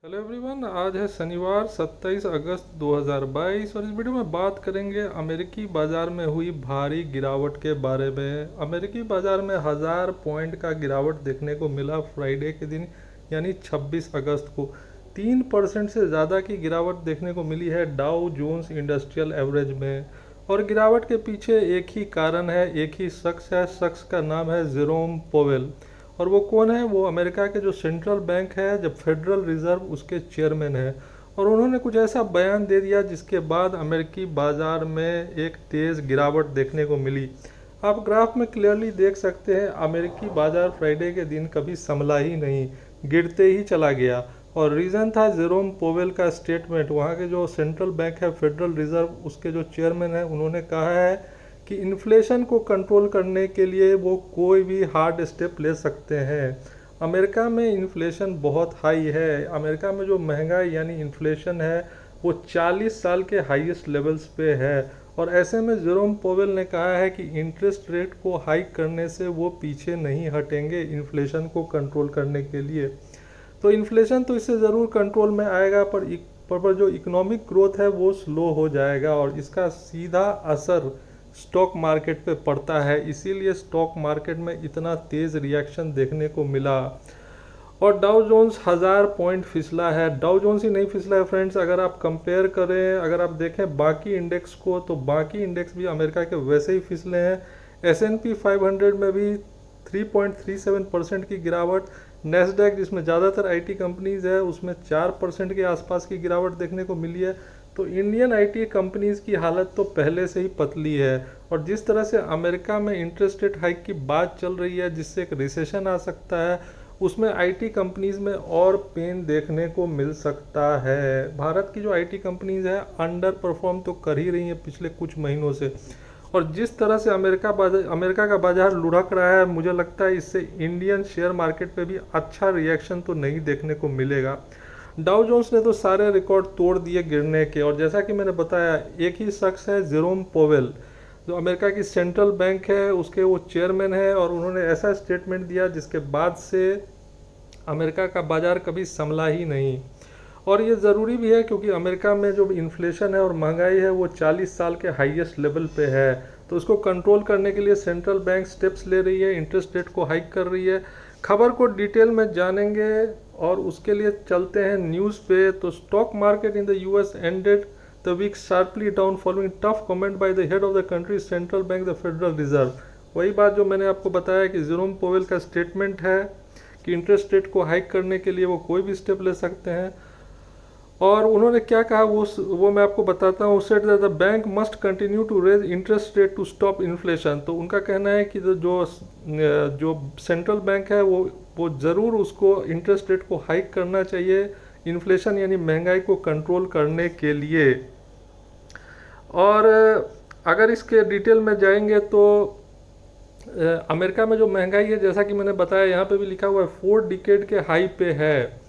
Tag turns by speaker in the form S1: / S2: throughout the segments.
S1: Hello everyone, आज है शनिवार 27 अगस्त 2022 और इस वीडियो में बात करेंगे अमेरिकी बाज़ार में हुई भारी गिरावट के बारे में। अमेरिकी बाज़ार में 1000 पॉइंट का गिरावट देखने को मिला फ्राइडे के दिन यानी 26 अगस्त को। 3% से ज़्यादा की गिरावट देखने को मिली है डाउ जोन्स इंडस्ट्रियल एवरेज में। और गिरावट के पीछे एक ही कारण है, एक ही शख्स है। शख्स का नाम है जेरोम पोवेल। और वो कौन है? वो अमेरिका के जो सेंट्रल बैंक है, जब फेडरल रिजर्व, उसके चेयरमैन है। और उन्होंने कुछ ऐसा बयान दे दिया जिसके बाद अमेरिकी बाजार में एक तेज़ गिरावट देखने को मिली। आप ग्राफ में क्लियरली देख सकते हैं, अमेरिकी बाजार फ्राइडे के दिन कभी संभला ही नहीं, गिरते ही चला गया। और रीज़न था जेरोम पोवेल का स्टेटमेंट। वहाँ के जो सेंट्रल बैंक है, फेडरल रिजर्व, उसके जो चेयरमैन है, उन्होंने कहा है कि इन्फ्लेशन को कंट्रोल करने के लिए वो कोई भी हार्ड स्टेप ले सकते हैं। अमेरिका में इन्फ्लेशन बहुत हाई है। अमेरिका में जो महंगाई यानी इन्फ्लेशन है वो 40 साल के हाईएस्ट लेवल्स पे है। और ऐसे में जेरोम पोवेल ने कहा है कि इंटरेस्ट रेट को हाइक करने से वो पीछे नहीं हटेंगे इन्फ्लेशन को कंट्रोल करने के लिए। तो इन्फ्लेशन तो इससे ज़रूर कंट्रोल में आएगा, पर जो इकोनॉमिक ग्रोथ है वो स्लो हो जाएगा और इसका सीधा असर स्टॉक मार्केट पे पड़ता है। इसीलिए स्टॉक मार्केट में इतना तेज़ रिएक्शन देखने को मिला। और डाउ जोन्स 1000 पॉइंट फिसला है। डाउ जोन्स ही नहीं फिसला है फ्रेंड्स, अगर आप कंपेयर करें, अगर आप देखें बाकी इंडेक्स को, तो बाकी इंडेक्स भी अमेरिका के वैसे ही फिसले हैं। S&P 500 में भी 3.37% की गिरावट। नेस्डैक, जिसमें ज़्यादातर आईटी कंपनीज है, उसमें 4% के आसपास की गिरावट देखने को मिली है। तो इंडियन आईटी कंपनीज की हालत तो पहले से ही पतली है। और जिस तरह से अमेरिका में इंटरेस्ट रेट हाइक की बात चल रही है जिससे एक रिसेशन आ सकता है, उसमें आईटी कंपनीज में और पेन देखने को मिल सकता है। भारत की जो आईटी कंपनीज है अंडर परफॉर्म तो कर ही रही हैं पिछले कुछ महीनों से। और जिस तरह से अमेरिका का बाजार लुढ़क रहा है, मुझे लगता है इससे इंडियन शेयर मार्केट पे भी अच्छा रिएक्शन तो नहीं देखने को मिलेगा। डाउ जोन्स ने तो सारे रिकॉर्ड तोड़ दिए गिरने के। और जैसा कि मैंने बताया, एक ही शख्स है जेरोम पोवेल, जो अमेरिका की सेंट्रल बैंक है उसके वो चेयरमैन है। और उन्होंने ऐसा स्टेटमेंट दिया जिसके बाद से अमेरिका का बाजार कभी संभला ही नहीं। और ये ज़रूरी भी है क्योंकि अमेरिका में जो इन्फ्लेशन है और महंगाई है वो 40 साल के हाईएस्ट लेवल पे है। तो उसको कंट्रोल करने के लिए सेंट्रल बैंक स्टेप्स ले रही है, इंटरेस्ट रेट को हाइक कर रही है। खबर को डिटेल में जानेंगे और उसके लिए चलते हैं न्यूज़ पे। तो stock market in the US ended the week sharply down following tough comment by the head of the country central bank the Federal Reserve. वही बात जो मैंने आपको बताया कि जेरोम पोवेल का स्टेटमेंट है कि इंटरेस्ट रेट को हाइक करने के लिए वो कोई भी स्टेप ले सकते हैं। और उन्होंने क्या कहा वो मैं आपको बताता हूँ। Said that the bank must continue to raise interest rate to stop inflation. तो उनका कहना है कि जो सेंट्रल बैंक है वो ज़रूर उसको इंटरेस्ट रेट को हाइक करना चाहिए इन्फ्लेशन यानी महंगाई को कंट्रोल करने के लिए। और अगर इसके डिटेल में जाएंगे तो अमेरिका में जो महंगाई है, जैसा कि मैंने बताया, यहाँ पे भी लिखा हुआ है 4 डिकेड के हाई पे है।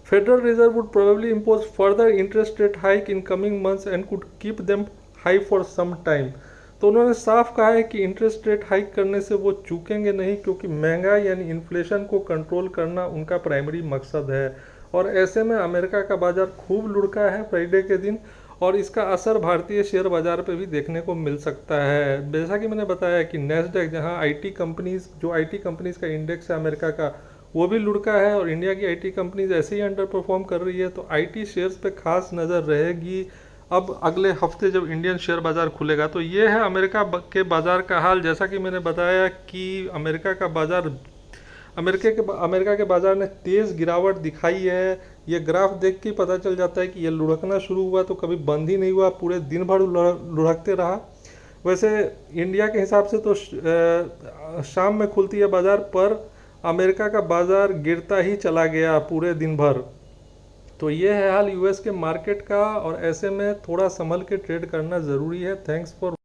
S1: Federal Reserve would probably impose further interest rate hike in coming months and could keep them high for some time। तो उन्होंने साफ कहा है कि इंटरेस्ट रेट हाइक करने से वो चूकेंगे नहीं, क्योंकि महंगाई यानी इन्फ्लेशन को कंट्रोल करना उनका प्राइमरी मकसद है। और ऐसे में अमेरिका का बाजार खूब लुढ़का है फ्राइडे के दिन, और इसका असर भारतीय शेयर बाजार पे भी देखने को मिल सकता है। जैसा कि मैंने बताया कि नेस्डैक, जहां आईटी कंपनीज का इंडेक्स है अमेरिका का, वो भी लुढ़का है। और इंडिया की आईटी कंपनीज ऐसे ही अंडर परफॉर्म कर रही है। तो आईटी शेयर्स पे खास नज़र रहेगी अब अगले हफ्ते जब इंडियन शेयर बाज़ार खुलेगा। तो ये है अमेरिका के बाज़ार का हाल। जैसा कि मैंने बताया कि अमेरिका के बाज़ार ने तेज़ गिरावट दिखाई है। ये ग्राफ देख के पता चल जाता है कि ये लुढ़कना शुरू हुआ तो कभी बंद ही नहीं हुआ, पूरे दिन भर लुढ़कते रहा। वैसे इंडिया के हिसाब से तो शाम में खुलती है बाज़ार, पर अमेरिका का बाजार गिरता ही चला गया पूरे दिन भर। तो ये है हाल यूएस के मार्केट का, और ऐसे में थोड़ा संभल के ट्रेड करना ज़रूरी है। Thanks for